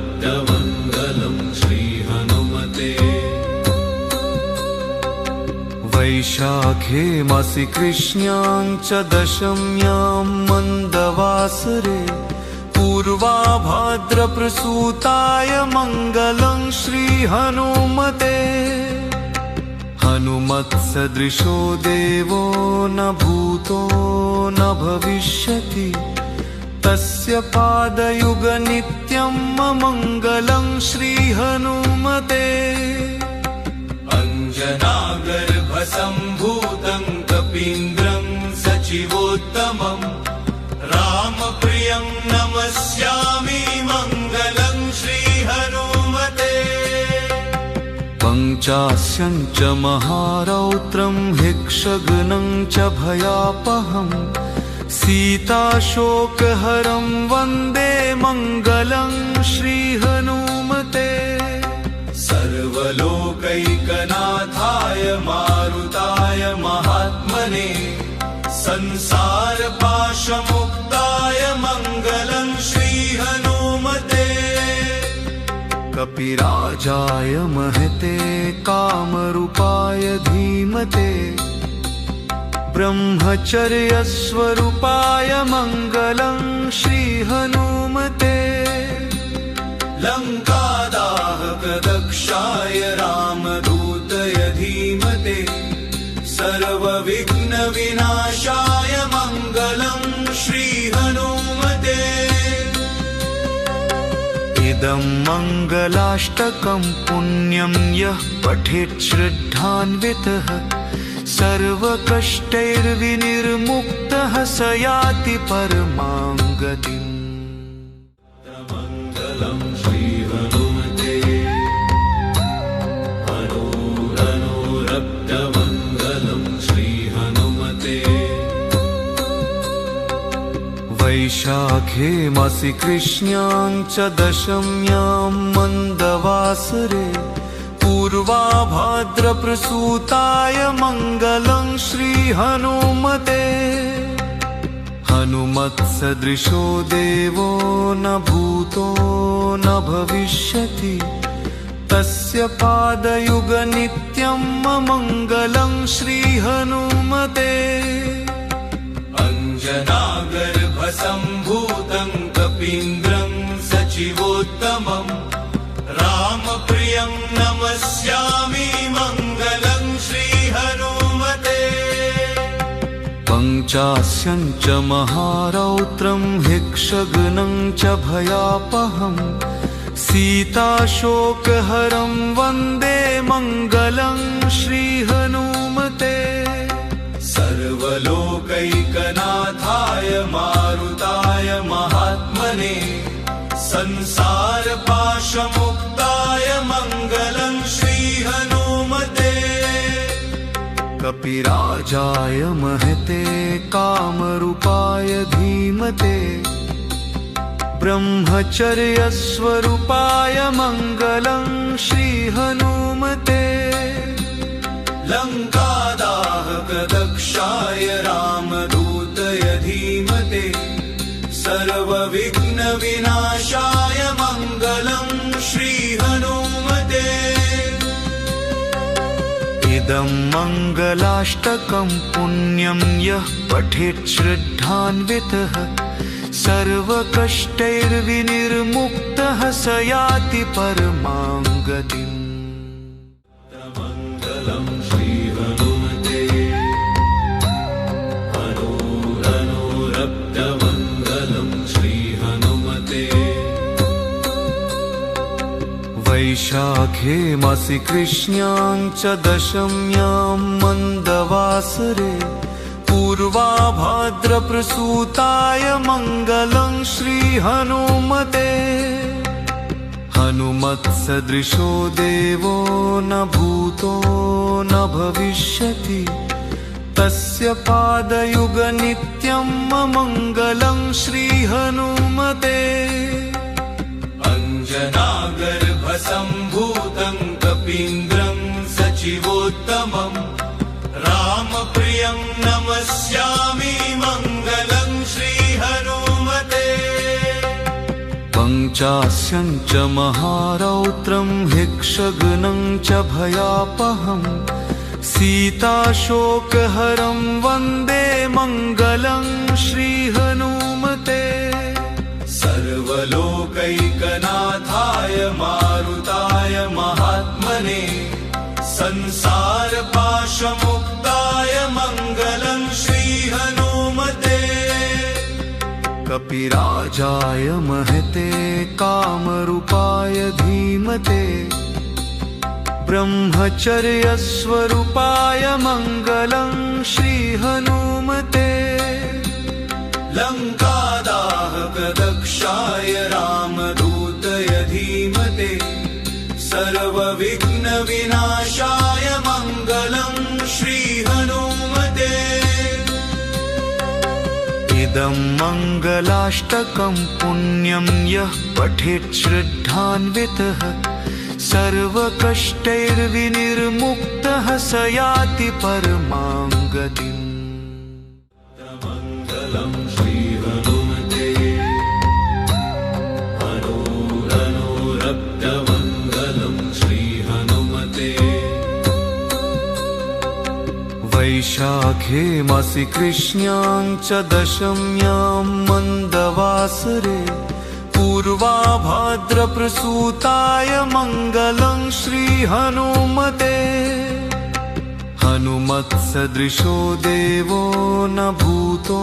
हनूरनुरक्तमङ्गलं श्रीहनुमते वैशाखे मासि कृष्ण्यां च दशम्यां मन्दवासरे पूर्वाभाद्रप्रसूताय मङ्गलं श्रीहनुमते हनुमत्सदृशो देवो न भूतो न भविष्यति तस्य पादयुगनित्यं मङ्गलं श्रीहनुमते अञ्जनागर्भसम्भूतं कपीन्द्रं सचिवोत्तमं रामप्रियं नमस्यामि मङ्गलं श्रीहनुमते पञ्चास्यं च महारौद्रं हिक्षगनं च भयापहं सीताशोकहरं वन्दे मङ्गलं श्रीहनुमते सर्वलोकैकनाथाय मारुताय महात्मने संसारपाशमुक्ताय मङ्गलं श्रीहनुमते कपिराजाय महते कामरूपाय धीमते ब्रह्मचर्यस्वरूपाय मङ्गलं श्रीहनुमते लङ्कादाहकदक्षाय रामदूतय धीमते सर्वविघ्नविनाशाय मङ्गलं श्रीहनुमते इदं मङ्गलाष्टकं पुण्यं यः पठेत् श्रद्धान्वितः सर्वकष्टैर्विनिर्मुक्तः स याति परमां गतिम् मङ्गलं श्रीहनुमते हनूरनुरक्तमङ्गलं वैशाखे मासि कृष्ण्यां च दशम्यां मन्दवासरे पूर्वाभाद्रप्रसूताय मङ्गलं श्रीहनुमते हनुमत्सदृशो देवो न भूतो न भविष्यति तस्य पादयुगनित्यं मङ्गलं श्रीहनुमते अंजनागर्भसम्भूतं कपीन्द्रं सचिवोत्तमं रामप्रियं नमस्यामि मङ्गलं श्रीहनुमते पञ्चास्यं च महारौद्रं हिक्षगनं च भयापहम् सीताशोकहरं वन्दे मङ्गलं श्रीहनुमते सर्वलोकैकनाथाय मारुताय महात्मने संसारपाशमुक्ताय मङ्गलं श्रीहनुमते कपिराजाय महते कामरूपाय धीमते ब्रह्मचर्यस्वरूपाय मङ्गलं श्रीहनुमते लङ्कादाहकदक्षाय रामदूतय धीमते सर्वविघ्नविनाशाय मङ्गलं श्रीहनुमते इदं मङ्गलाष्टकं पुण्यं यः पठेत् श्रद्धान्वितः सर्वकष्टैर्विनिर्मुक्तः स याति परमां गतिम् मङ्गलं श्रीहनुमते अनुरक्तमङ्गलं श्रीहनुमते वैशाखे मासि कृष्ण्यां च दशम्यां मन्दवासरे पूर्वाभाद्रप्रसूताय मङ्गलं श्रीहनुमते हनुमत्सदृशो देवो न भूतो न भविष्यति तस्य पादयुगनित्यं मङ्गलं श्रीहनुमते अंजनागर्भसम्भूतं कपीन्द्रं सचिवोत्तमं रामप्रियं नमस्यामि मङ्गलं श्रीहनुमते पञ्चास्यं च महारौद्रं हिक्षगनं च भयापहम् सीताशोकहरं वन्दे मङ्गलं श्रीहनुमते सर्वलोकैकनाथाय मारुताय महात्मने संसारपाशमुक्ताय मङ्गलं श्रीहनुमते कपिराजाय महते कामरूपाय धीमते ब्रह्मचर्यस्वरूपाय मङ्गलं श्रीहनुमते लङ्कादाहकदक्षाय रामदूतय धीमते सर्वविघ्नविनाशाय मङ्गलं श्रीहनुमते इदं मङ्गलाष्टकं पुण्यं यः पठेत् श्रद्धान्वितः सर्वकष्टैर्विनिर्मुक्तः स याति परमां गतिम् मङ्गलं श्रीहनुमते अनुरक्तमङ्गलं श्रीहनुमते वैशाखे मासि कृष्ण्यां च दशम्यां मन्दवासरे पूर्वाभाद्रप्रसूताय मङ्गलं श्रीहनुमते हनुमत्सदृशो देवो न भूतो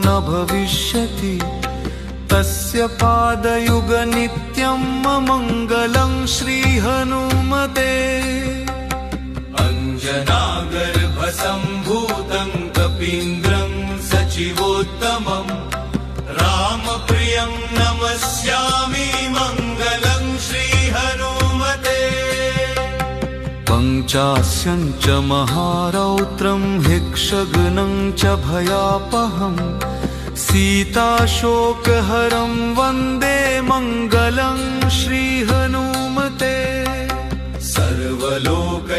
न भविष्यति तस्य पादयुगनित्यं मङ्गलं श्रीहनुमते अंजनागर्भसम्भूतं कपीन्द्रं सचिवोत्तमं रामप्रियं नमस्यामि मङ्गलं श्रीहनुमते पञ्चास्यं च महारौद्रं हिक्षगनं च भयापहम् सीताशोकहरं वन्दे मङ्गलं श्रीहनुमते सर्वलोकैकनाथाय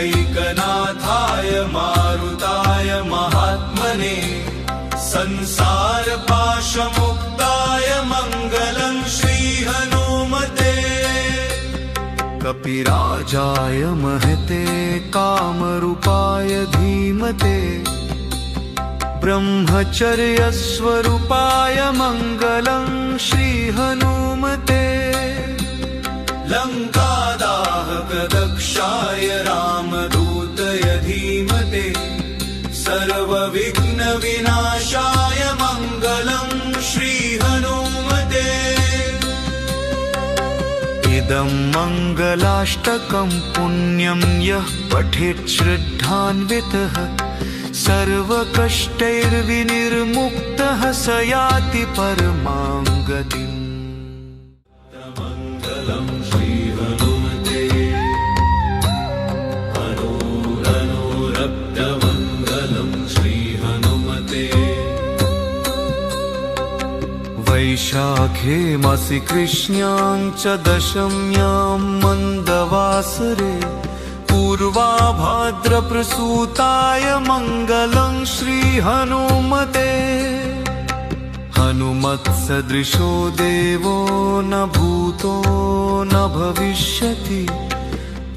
मारुताय महात्मने संसारपाशमुक्ताय मङ्गलं श्रीहनुमते कपिराजाय महते कामरूपाय धीमते ब्रह्मचर्यस्वरूपाय मङ्गलं श्रीहनुमते लङ्कादाहकदक्षाय रामदूतय धीमते सर्वविघ्नविनाशाय मङ्गलं श्रीहनुमते इदं मङ्गलाष्टकं पुण्यं यः पठेत् श्रद्धान्वितः सर्वकष्टैर्विनिर्मुक्तः स याति परमां गतिम् मङ्गलं श्रीहनुमते अनुरक्तमङ्गलं श्रीहनुमते वैशाखे मासि कृष्ण्यां च दशम्यां मन्दवासरे पूर्वाभाद्रप्रसूताय मङ्गलं श्रीहनुमते हनुमत्सदृशो देवो न भूतो न भविष्यति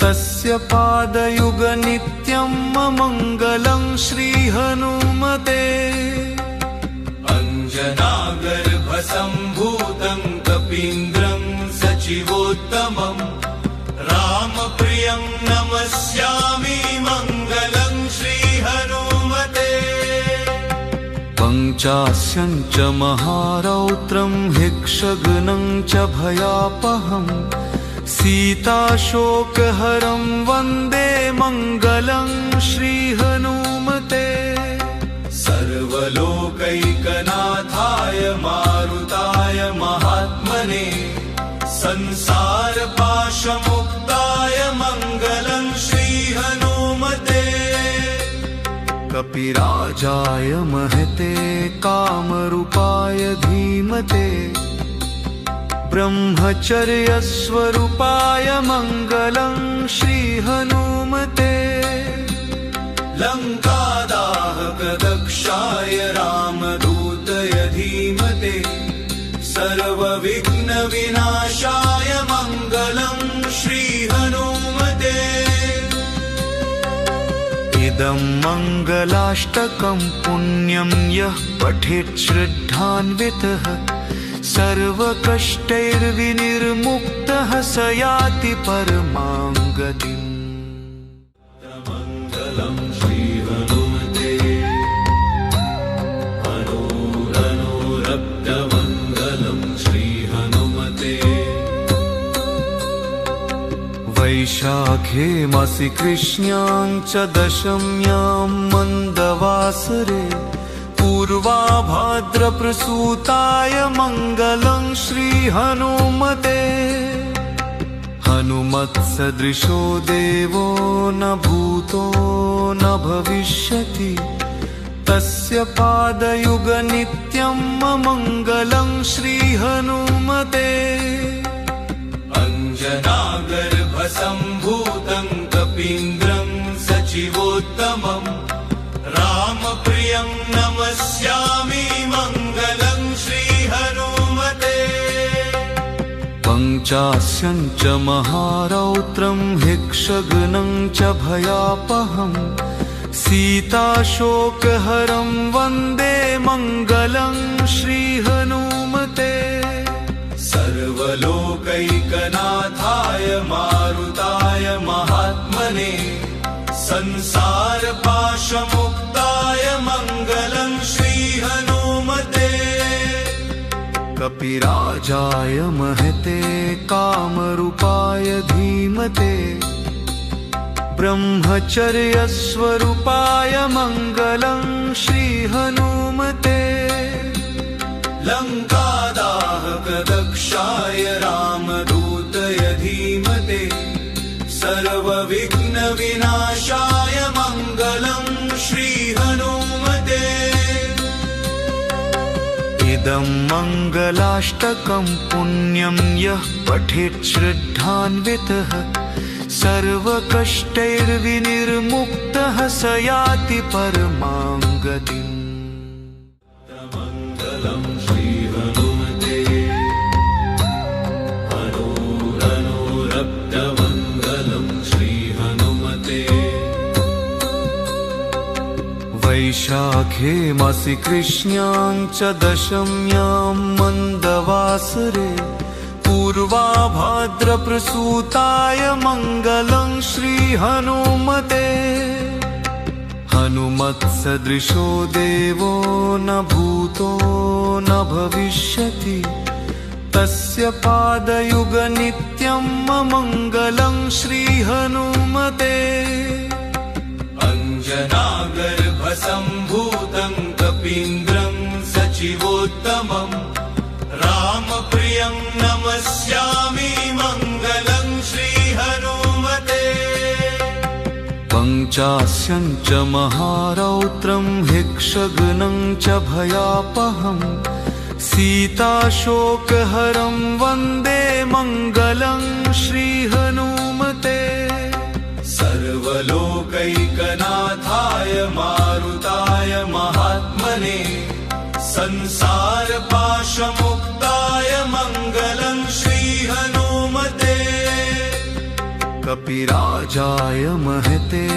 तस्य पादयुगनित्यं मङ्गलं श्रीहनुमते अञ्जनागर्भसम्भूतं कपीन्द्रं सचिवोत्तमम् रामप्रियं नमस्यामि मङ्गलं श्रीहनुमते पञ्चास्यं च महारौद्रं हिक्षगनं च भयापहं सीताशोकहरं वन्दे मङ्गलं श्रीहनुमते सर्वलोकैकनाथाय मारुताय महात्मने संसारपाशमुक्ताय मङ्गलं श्रीहनुमते कपिराजाय महते कामरूपाय धीमते ब्रह्मचर्यस्वरूपाय मङ्गलं श्रीहनुमते लङ्कादाहकदक्षाय रामदूतय धीमते सर्वविघ्नविनाशाय मङ्गलं श्रीहनुमते इदं मङ्गलाष्टकं पुण्यं यः पठेत् श्रद्धान्वितः सर्वकष्टैर्विनिर्मुक्तः स याति परमां गतिम् मङ्गलं श्रीहनुमते अनुरक्तमङ्गलं श्रीहनुमते वैशाखे मासि कृष्ण्यां च दशम्यां मन्दवासरे पूर्वाभाद्रप्रसूताय मङ्गलं श्रीहनुमते हनुमत्सदृशो देवो न भूतो न भविष्यति तस्य पादयुगनित्यं मङ्गलं श्रीहनुमते अञ्जनागर्भसम्भूतं कपीन्द्रं सचिवोत्तमम् रामप्रियं नमस्यामि मङ्गलं श्रीहनुमते पञ्चास्यं च महारौद्रं हिक्षगनं च भयापहं सीताशोकहरं वन्दे मङ्गलं श्रीहनुमते सर्वलोकैकनाथाय मारुताय महात्मने संसारपाशमुक्ताय मङ्गलं श्रीहनुमते कपिराजाय महते कामरूपाय धीमते ब्रह्मचर्यस्वरूपाय मङ्गलं श्रीहनुमते लङ्कादाहकदक्षाय रामदूतय धीमते सर्वविघ्नविनाशाय मङ्गलं श्रीहनुमते इदं मङ्गलाष्टकं पुण्यं यः पठेत् श्रद्धान्वितः सर्वकष्टैर्विनिर्मुक्तः स याति परमां गतिम्। मङ्गलं श्रीहनुमते हनूरनुरक्तमङ्गलं श्रीहनुमते। वैशाखे मासि कृष्ण्यां च दशम्यां मन्दवासरे पूर्वाभाद्रप्रसूताय मङ्गलं श्रीहनुमते। हनुमत्सदृशो देवो न भूतो न भविष्यति तस्य पादयुगनित्यं मङ्गलं श्रीहनुमते। अञ्जनागर्भसम्भूतं कपीन्द्रं सचिवोत्तमं रामप्रियं नमस्यामि मङ्गलं श्रीहनुमते। पञ्चास्यं च महारौत्रं हिक्षगनं च भयापहं सीताशोकहरं वन्दे मङ्गलं श्रीहनुमते। सर्वलोकैकनाथाय मारुताय महात्मने संसारपाशमुक्ताय मङ्गलं श्रीहनुमते। कपिराजाय महते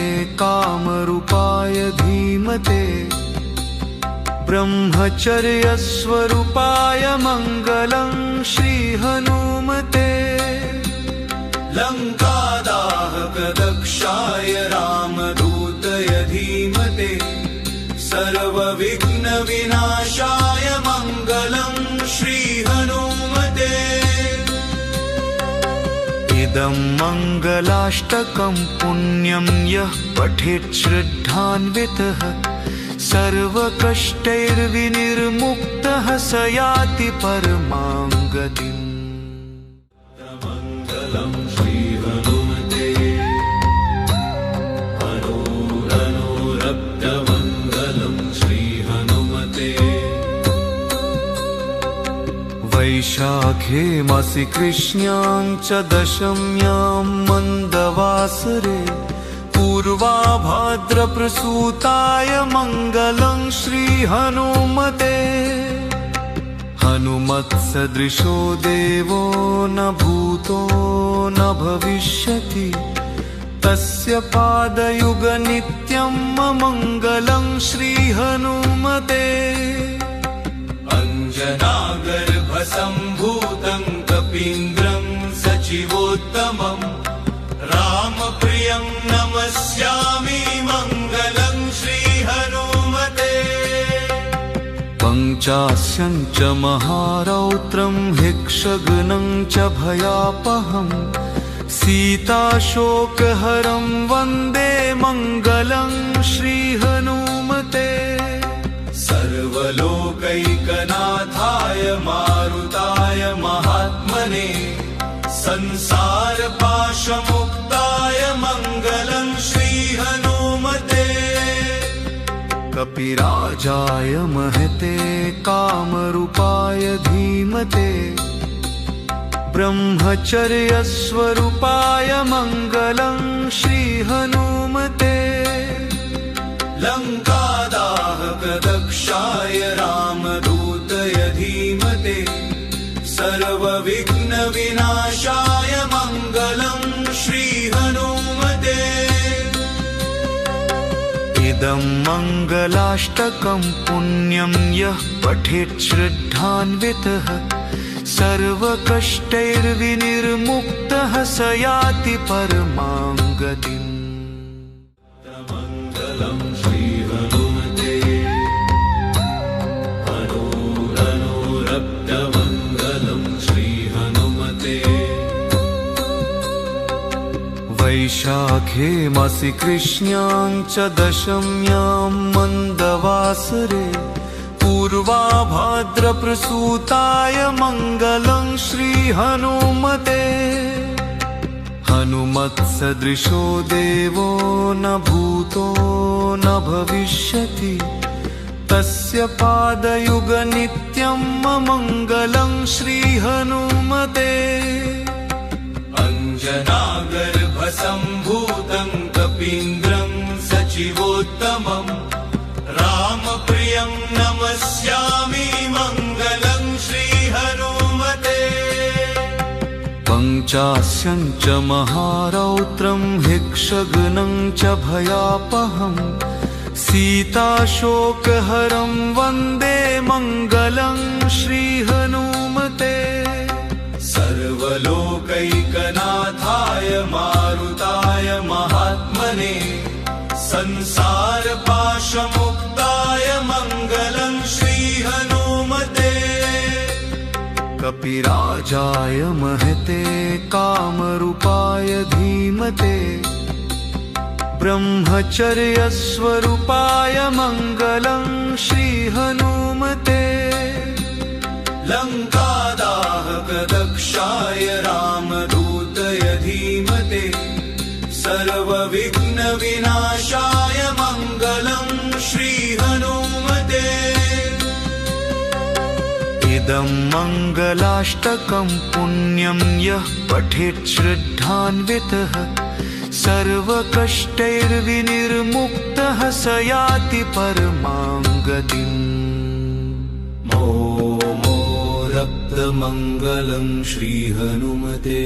कामरूपाय धीमते ब्रह्मचर्यस्वरूपाय मङ्गलं श्रीहनुमते। लङ्कादाहकदक्षाय रामदूतय धीमते सर्वविघ्नविनाशाय मङ्गलं श्रीहनुमते। इदं मङ्गलाष्टकं पुण्यं यः पठेत् श्रद्धान्वितः सर्वकष्टैर्विनिर्मुक्तः स याति परमां गतिम्। मङ्गलं श्रीहनुमते हनूरनुरक्तमङ्गलं श्रीहनुमते। वैशाखे मासि कृष्ण्यां च दशम्यां मन्दवासरे पूर्वाभाद्रप्रसूताय मङ्गलं श्रीहनुमते। हनुमत्सदृशो देवो न भूतो न भविष्यति तस्य पादयुगनित्यं मङ्गलं श्रीहनुमते। अञ्जनागर्भसम्भूतं कपीन्द्रं सचिवोत्तमं रामप्रियं नमस्यामि मङ्गलं श्रीहनुमते। पञ्चास्यं च महारौत्रं हिक्षगनं च भयापहं सीताशोकहरं वन्दे मङ्गलं श्रीहनुमते। सर्वलोकैकनाथाय मारुताय महात्मने संसारपाशमुक्ताय मङ्गलं श्रीहनुमते। कपिराजाय महते कामरूपाय धीमते ब्रह्मचर्यस्वरूपाय मङ्गलं श्रीहनुमते। लङ्कादाहकदक्षाय रामदूतय धीमते सर्वविघ्नविनाशाय मङ्गलं श्रीहनुमते। इदं मङ्गलाष्टकं पुण्यं यः पठेत् श्रद्धान्वितः सर्वकष्टैर्विनिर्मुक्तः स याति परमां गतिम्। मङ्गलं श्रीहनुमते हनूरनुरक्तमङ्गलं श्रीहनुमते। वैशाखे मासि कृष्ण्यां च दशम्यां मन्दवासरे पूर्वाभाद्रप्रसूताय मङ्गलं श्रीहनुमते। हनुमत्सदृशो देवो न भूतो न भविष्यति तस्य पादयुगनित्यं मङ्गलं श्रीहनुमते अञ्जनागर्भसम्भूतं कपीन्द्रं सचिवोत्तमं रामप्रियं नमस्यामि मङ्गलं श्रीहनुमते पञ्चास्यं च महारौत्रं हिक्षगनं च भयापहं सीताशोकहरं वन्दे मङ्गलं श्रीहनुमते सर्वलोकैकनाथाय मारुताय महात्मने संसारपाशमुक्ताय मङ्गलं श्रीहनुमते कपिराजाय महते कामरूपाय धीमते ब्रह्मचर्यस्वरूपाय मङ्गलं श्रीहनुमते लङ्कादाहकदक्षाय रामदूतय धीमते सर्वविघ्नविनाशाय मङ्गलं श्रीहनुमते इदं मङ्गलाष्टकं पुण्यं यः पठेत् श्रद्धान्वितः सर्वकष्टैर्विनिर्मुक्तः स याति परमां गतिम् मो रक्तमङ्गलं श्रीहनुमते।